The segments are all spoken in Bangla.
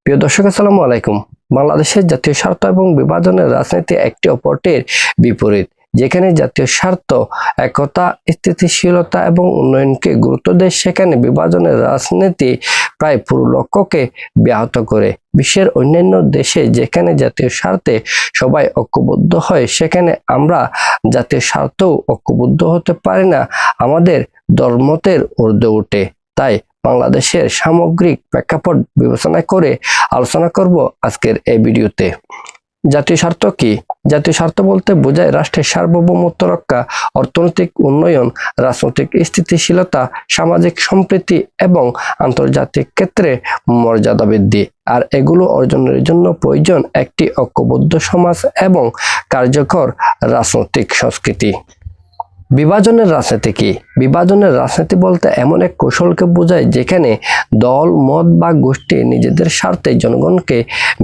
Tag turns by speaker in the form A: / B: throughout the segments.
A: প্রিয় দর্শক, আসসালামু আলাইকুম। বাংলাদেশের জাতীয় স্বার্থ এবং বিভাজনের রাজনীতি একটি অপরটির বিপরীত। যেখানে জাতীয় স্বার্থ একতা, স্থিতিশীলতা এবং উন্নয়নকে গুরুত্ব দেয়, সেখানে বিভাজনের রাজনীতি প্রায় পুরো লক্ষ্যকে ব্যাহত করে। বিশ্বের অন্যান্য দেশে যেখানে জাতীয় স্বার্থে সবাই ঐক্যবদ্ধ হয়, সেখানে আমরা জাতীয় স্বার্থেও ঐক্যবদ্ধ হতে পারি না, আমাদের দলমতের ঊর্ধ্বে ওঠে। তাই বাংলাদেশের সামগ্রিক প্রেক্ষাপট বিবেচনা করে আলোচনা করব আজকের এই ভিডিওতে। জাতীয় স্বার্থ কি? জাতীয় স্বার্থ বলতে বোঝায় রাষ্ট্রের সার্বভৌমত্ব রক্ষা, অর্থনৈতিক উন্নয়ন, রাজনৈতিক স্থিতিশীলতা, সামাজিক সম্প্রীতি এবং আন্তর্জাতিক ক্ষেত্রে মর্যাদা বৃদ্ধি। আর এগুলো অর্জনের জন্য প্রয়োজন একটি ঐক্যবদ্ধ সমাজ এবং কার্যকর রাজনৈতিক সংস্কৃতি। বিভাজনের রাজনীতি কি? বিভাজনের রাজনীতি বলতে এমন এক কৌশলকে বোঝায় যেখানে দল, মত বা গোষ্ঠী নিজেদের স্বার্থে জনগণকে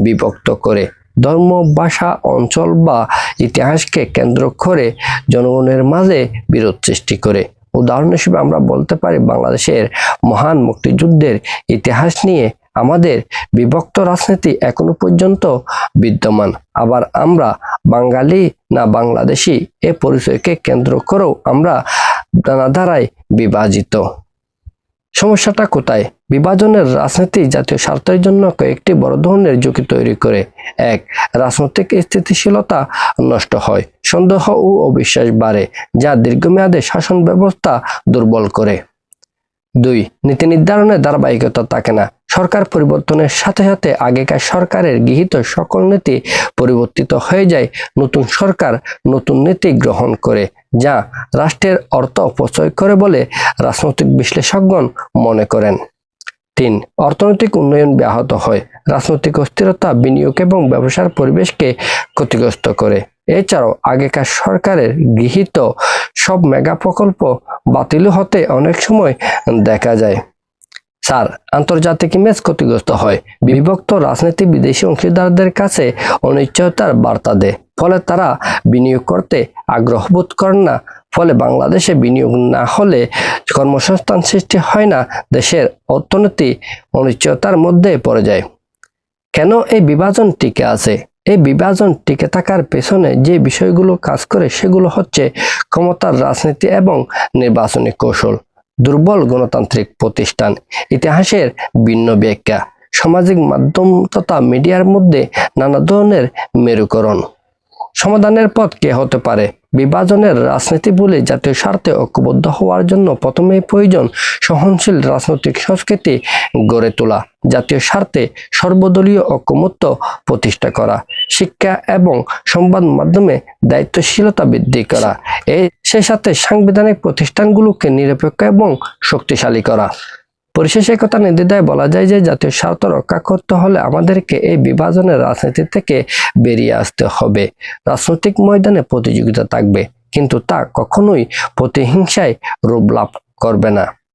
A: বিভক্ত করে, ধর্ম, ভাষা, অঞ্চল বা ইতিহাসকে কেন্দ্র করে জনগণের মাঝে বিরোধ সৃষ্টি করে। উদাহরণ হিসেবে আমরা বলতে পারি, বাংলাদেশের মহান মুক্তিযুদ্ধের ইতিহাস নিয়ে আমাদের বিভক্ত রাজনীতি এখনো পর্যন্ত বিদ্যমান। আবার আমরা বাঙালি না বাংলাদেশি এ পরিচয়কে কেন্দ্র করেও আমরা নানা ধারায় বিভাজিত। সমস্যাটা কোথায়? বিভাজনের রাজনীতি জাতীয় স্বার্থের জন্য কয়েকটি বড় ধরনের ঝুঁকি তৈরি করে। 1. রাজনৈতিক স্থিতিশীলতা নষ্ট হয়। সন্দেহ ও অবিশ্বাস বাড়ে, যা দীর্ঘমেয়াদে শাসন ব্যবস্থা দুর্বল করে। 2. নীতি নির্ধারণে ধারাবাহিকতা থাকে না। সরকার পরিবর্তনের সাথে সাথে আগেকার সরকারের গৃহীত সকল নীতি পরিবর্তিত হয়ে যায়। নতুন সরকার নতুন নীতি গ্রহণ করে, যা রাষ্ট্রের অর্থ অপচয় করে বলে রাজনৈতিক বিশ্লেষকগণ মনে করেন। 3. অর্থনৈতিক উন্নয়ন ব্যাহত হয়। রাজনৈতিক অস্থিরতা বিনিয়োগ এবং ব্যবসার পরিবেশকে ক্ষতিগ্রস্ত করে। এছাড়াও আগেকার সরকারের গৃহীত সব মেগা প্রকল্প বাতিল হতে অনেক সময় দেখা যায়। 4. আন্তর্জাতিক ইমেজ ক্ষতিগ্রস্ত হয়। বিভক্ত রাজনীতি বিদেশি অংশীদারদের কাছে অনিশ্চয়তার বার্তা দেয়, ফলে তারা বিনিয়োগ করতে আগ্রহ বোধ করেন না। ফলে বাংলাদেশে বিনিয়োগ না হলে কর্মসংস্থান সৃষ্টি হয় না, দেশের অর্থনীতি অনিশ্চয়তার মধ্যে পড়ে যায়। কেন এই বিভাজন টিকে আছে? এই বিভাজন টিকে থাকার পেছনে যে বিষয়গুলো কাজ করে সেগুলো হচ্ছে ক্ষমতার রাজনীতি এবং নির্বাচনী কৌশল, দুর্বল গণতান্ত্রিক প্রতিষ্ঠান, ইতিহাসের ভিন্ন ব্যাখ্যা, সামাজিক মাধ্যম তথা মিডিয়ার মধ্যে নানা ধরনের মেরুকরণ। সমাধানের পথ কে হতে পারে? বিভাজনের রাজনীতি বলে জাতীয় স্বার্থে ঐক্যবদ্ধ হওয়ার জন্য প্রথমেই প্রয়োজন সহনশীল রাজনৈতিক সংস্কৃতি গড়ে তোলা, জাতীয় স্বার্থে সর্বদলীয় ঐকমত্য প্রতিষ্ঠা করা, শিক্ষা এবং সংবাদ মাধ্যমে দায়িত্বশীলতা বৃদ্ধি করা, সেই সাথে সাংবিধানিক প্রতিষ্ঠানগুলোকে নিরপেক্ষ এবং শক্তিশালী করা। পরিশেষে কথা নির্দ্বিধায় বলা যায় যে জাতীয় স্বার্থ রক্ষা করতে হলে আমাদেরকে এই বিভাজনের রাজনীতি থেকে বেরিয়ে আসতে হবে। রাজনৈতিক ময়দানে প্রতিযোগিতা থাকবে, কিন্তু তা কখনোই প্রতিহিংসায় রূপ লাভ করবে না।